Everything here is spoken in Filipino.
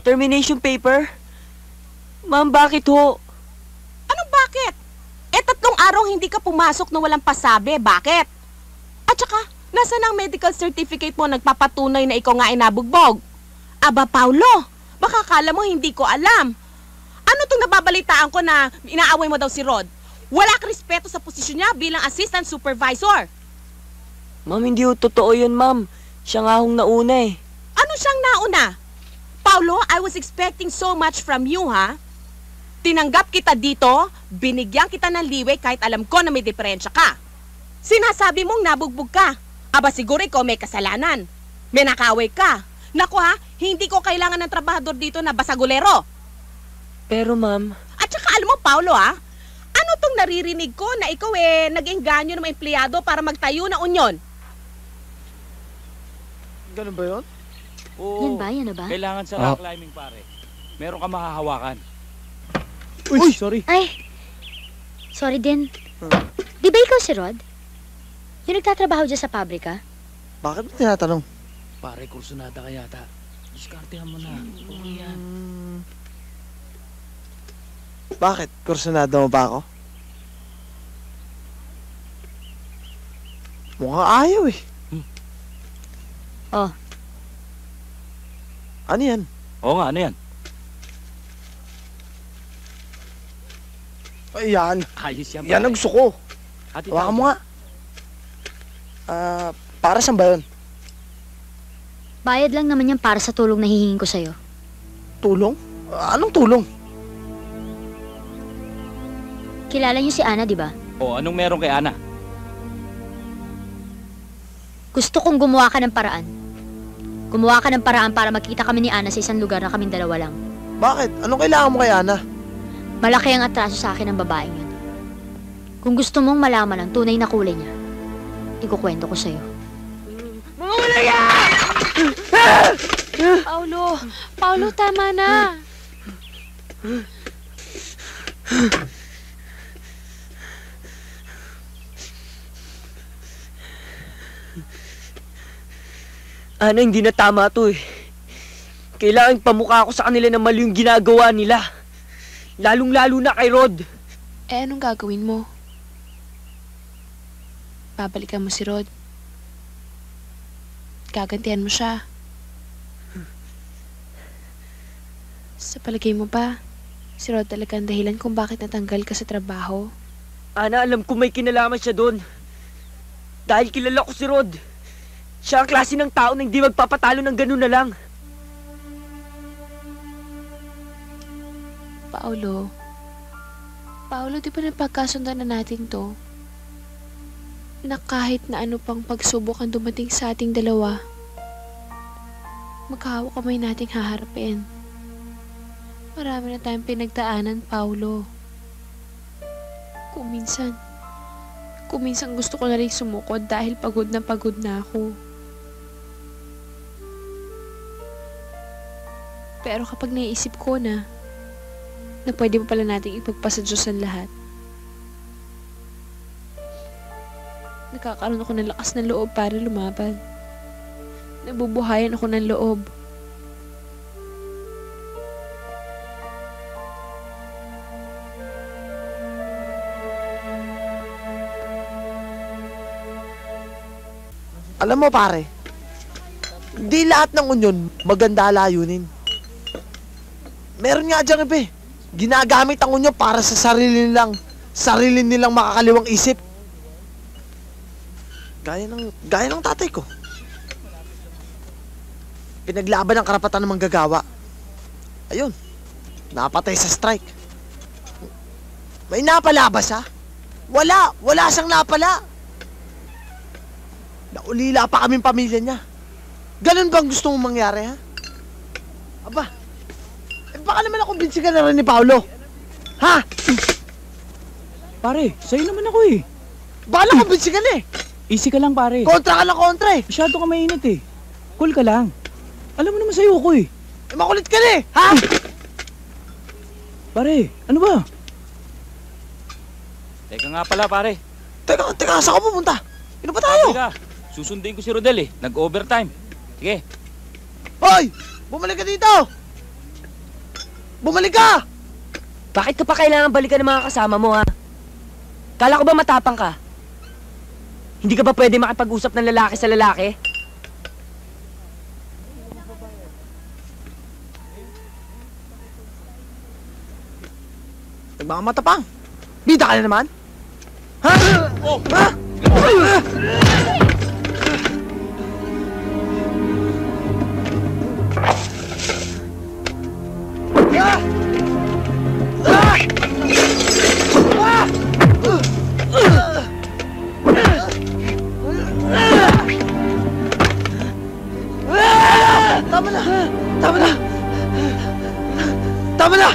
Termination paper? Ma'am, bakit ho? Anong bakit? 3 araw hindi ka pumasok na walang pasabi. Bakit? At saka, nasa ang medical certificate mo nagpapatunay na ikaw nga ay nabugbog? Aba, Paulo, baka kala mo hindi ko alam. Ano tong nababalitaan ko na inaaway mo daw si Rod? Wala kang respeto sa posisyon niya bilang assistant supervisor. Ma'am, hindi ho totoo yun, ma'am. Siya nga hong nauna eh. Ano siyang nauna? Paulo, I was expecting so much from you, ha? Tinanggap kita dito, binigyan kita ng liway kahit alam ko na may diferensya ka. Sinasabi mong nabugbog ka. Aba, siguro ikaw may kasalanan. May nakaway ka. Naku ha, hindi ko kailangan ng trabahador dito na basagulero. Pero ma'am... At saka alam mo, Paulo ha, ano tong naririnig ko na ikaw nag-engganyo ng mga empleyado para magtayo ng unyon? Ganun ba yun? Oo. Yan ba? Yan na ba? Kailangan sa rock climbing, pare. Meron ka mahahawakan. Uy, sorry. Ay, sorry din. Di ba ikaw si Rod? Yung nagtatrabaho dyan sa pabrika? Bakit mo tinatanong? Pare, kursunada ka yata. Diskartehan mo na. Okay yan. Bakit? Kursunado mo ba ako? Mukhang ayaw eh. Oh. Ano yan? Oo nga, ano yan? Ay, yan. Ayos yan, pare. Yan ang gusto ko. Hati Hawakan tayo mo nga. Para saan ba yun? Bayad lang naman yan para sa tulong na hihingin ko sa'yo. Tulong? Anong tulong? Kilala niyo si Ana, di ba? O, anong meron kay Ana? Gusto kong gumawa ka ng paraan. Gumawa ka ng paraan para magkita kami ni Ana sa isang lugar na kaming dalawa lang. Bakit? Anong kailangan mo kay Ana? Malaki ang atraso sa akin ng babaeng yun. Kung gusto mong malaman ang tunay na kulay niya, ikukwento ko sa'yo. Paulo, tama na. Ana, hindi na tama to eh. Kailangan pamukha ko sa kanila na mali yung ginagawa nila. Lalong-lalo na kay Rod. Anong gagawin mo? Babalikan mo si Rod. Gagantihan mo siya. Sa palagay mo ba, si Rod talaga ang dahilan kung bakit natanggal ka sa trabaho? Ana, alam ko may kinalaman siya doon. Dahil kilala ko si Rod. Siya ang klase ng tao na hindi magpapatalo ng ganun na lang. Paulo, di ba napagkasundan na natin to? Na kahit na ano pang pagsubok ang dumating sa ating dalawa, magkahawak kamay nating haharapin. Marami na tayong pinagdaanan, Paulo. Kung minsan gusto ko na rin sumukod dahil pagod na ako. Pero kapag naiisip ko na pwede pa pala nating ipagpasa Diyos ang lahat, nakakaroon ako ng lakas ng loob para lumaban. Nabubuhayan ako ng loob. Alam mo pare, hindi lahat ng unyon maganda layunin. Meron nga dyan iba eh. Ginagamit ang unyon para sa sarili nilang makakaliwang isip. Gaya ng tatay ko. Pinaglaban ang karapatan ng manggagawa. Ayun, napatay sa strike. May napala ba siya? Wala siyang napala. Naulila pa kaming pamilya niya. Ganun bang gusto mong mangyari, ha? Aba, baka naman nakumbinsi ka na rin ni Paulo. Ha? Pare, sa'yo naman ako eh. Baka nakumbinsi ka na eh. Easy ka lang, pare. Kontra ka ng kontra eh. Masyado ka mainit eh. Cool ka lang. Alam mo naman sa'yo ako eh. Makulit ka na eh, ha? Pare, ano ba? Teka nga pala, pare. Teka, saan ka pupunta? Sino ba tayo? Teka, susundin ko si Rodel eh. Nag-overtime. Sige. Hoy! Bumalik ka dito! Bumalik ka! Bakit ka pa kailangan balikan ng mga kasama mo, ha? Kala ko ba matapang ka? Hindi ka ba pwede makipag-usap ng lalaki sa lalaki? Nagmakamata pa. Bida ka na naman? Ha? Oh! Ha? Tama na! Tama na! Tama na!